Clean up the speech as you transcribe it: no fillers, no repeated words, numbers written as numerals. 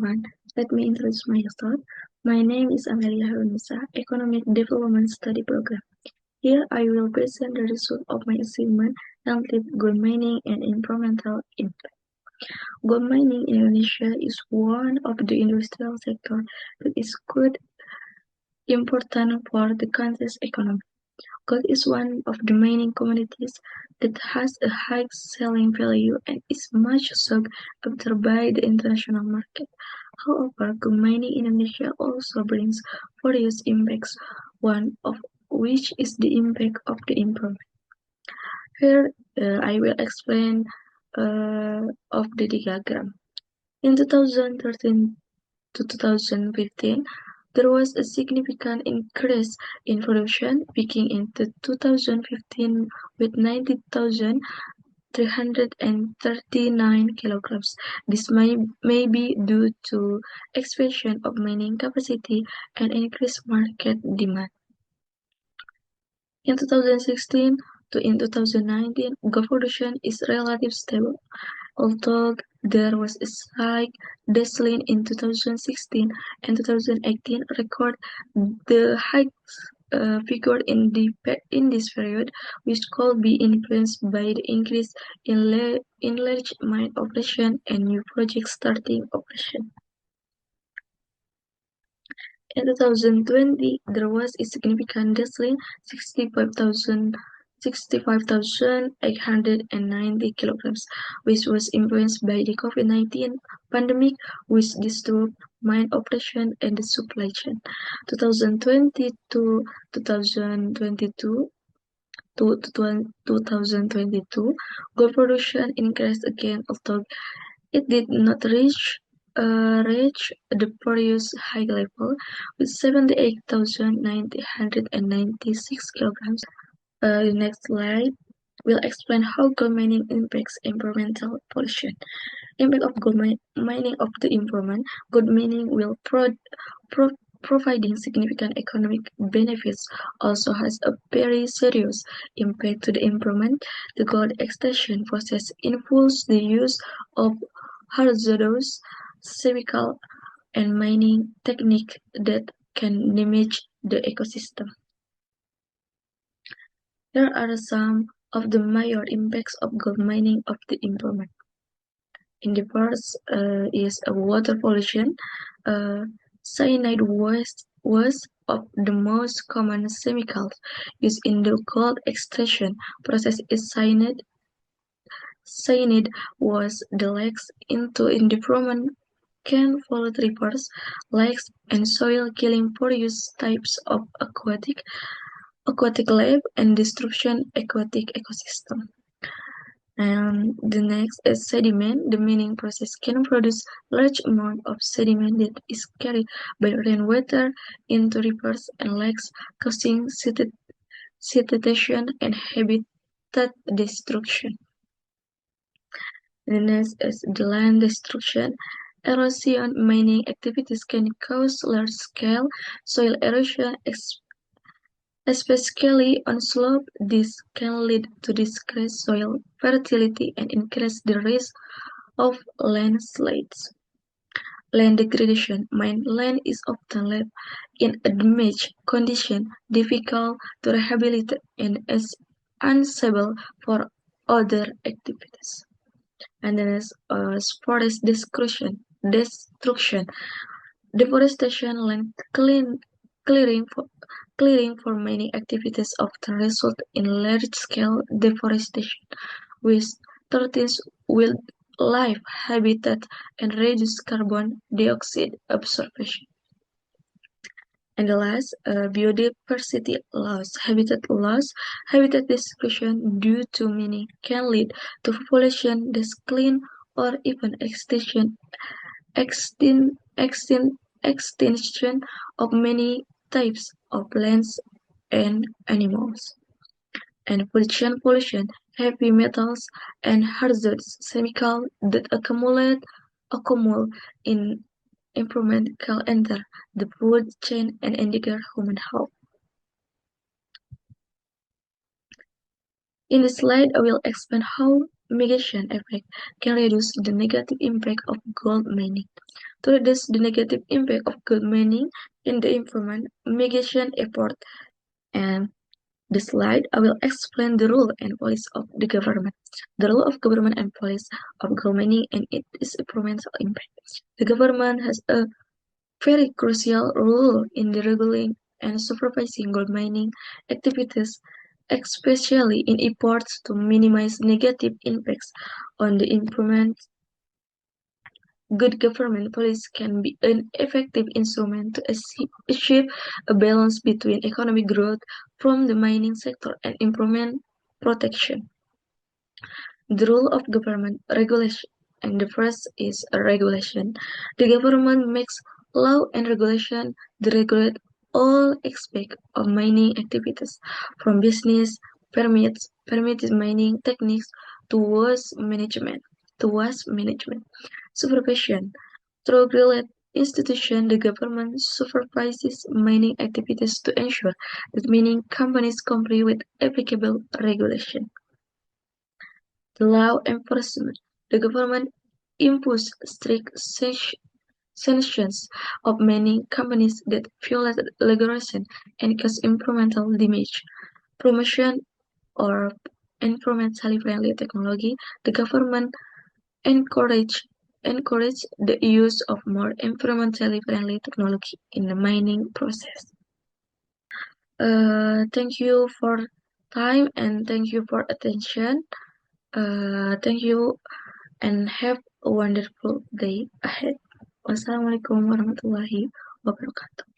everyone, let me introduce myself. My name is Amelia Harunisa, Economic Development Study Program. Here I will present the result of my assignment entitled Gold Mining and Environmental Impact. Gold mining in Indonesia is one of the industrial sector that is quite important for the country's economy. Gold is one of the mining commodities that has a high selling value and is much sought after by the international market. However, gold mining in Indonesia also brings various impacts, one of which is the impact of the environment. Here, I will explain of the diagram. In 2013 to 2015, there was a significant increase in production, peaking in 2015 with 90,339 kilograms. This may be due to expansion of mining capacity and increased market demand. In 2016 to in 2019, gold production is relatively stable, although there was a spike decline in 2016 and 2018 record the highest figure in this period, which could be influenced by the increase in large mine operation and new projects starting operation. In 2020, there was a significant decline, 65,890 kilograms, which was influenced by the COVID-19 pandemic, which disturbed mine operation and the supply chain. 2020 to 2022 to 2022, gold production increased again, although it did not reach the previous high level with 78,996 kilograms. The next slide will explain how gold mining impacts environmental pollution. Impact of gold mining of the environment. Gold mining will providing significant economic benefits also has a very serious impact to the environment. The gold extraction process involves the use of hazardous chemical and mining technique that can damage the ecosystem. Here are some of the major impacts of gold mining of the environment. In the first is water pollution. Cyanide was of the most common chemicals used in the gold extraction process. Is cyanide was leaked into the environment can pollute rivers, lakes, and soil, killing various types of aquatic life and disruption aquatic ecosystem. And the next is sediment. The mining process can produce large amount of sediment that is carried by rainwater into rivers and lakes, causing sedimentation and habitat destruction. The next is the land destruction. Erosion. Mining activities can cause large-scale soil erosion, especially on slopes. This can lead to decreased soil fertility and increase the risk of landslides. Land degradation. Mined land is often left in a damaged condition, difficult to rehabilitate, and is unsuitable for other activities. And then is forest destruction. Deforestation, land clearing for mining activities often result in large-scale deforestation, which threatens wildlife habitat and reduce carbon dioxide absorption. And the last, biodiversity loss, habitat loss. Habitat destruction due to mining can lead to population decline or even extinction of many types of plants and animals. And pollution, heavy metals and hazardous chemicals that accumulate in environment can enter the food chain and endanger human health. In this slide, I will explain how mitigation effect can reduce the negative impact of gold mining. To reduce the negative impact of gold mining in the improvement mitigation effort and the slide, I will explain the role and policy of the government. The role of government and policy of gold mining and its environmental impact. The government has a very crucial role in the regulating and supervising gold mining activities, especially in efforts to minimize negative impacts on the environment. Good government policy can be an effective instrument to achieve a balance between economic growth from the mining sector and environment protection. The role of government regulation, and the first is a regulation. The government makes law and regulation that regulate all aspects of mining activities, from business permits, permitted mining techniques to waste management. Supervision. Through regulate institution, the government supervises mining activities to ensure that mining companies comply with applicable regulation. The law enforcement. The government imposed strict sanctions of many companies that violate regulation and cause environmental damage. Promotion or environmentally friendly technology. The government encourage the use of more environmentally friendly technology in the mining process. Thank you for time and thank you for attention. Thank you and have a wonderful day ahead. Wassalamualaikum warahmatullahi wabarakatuh.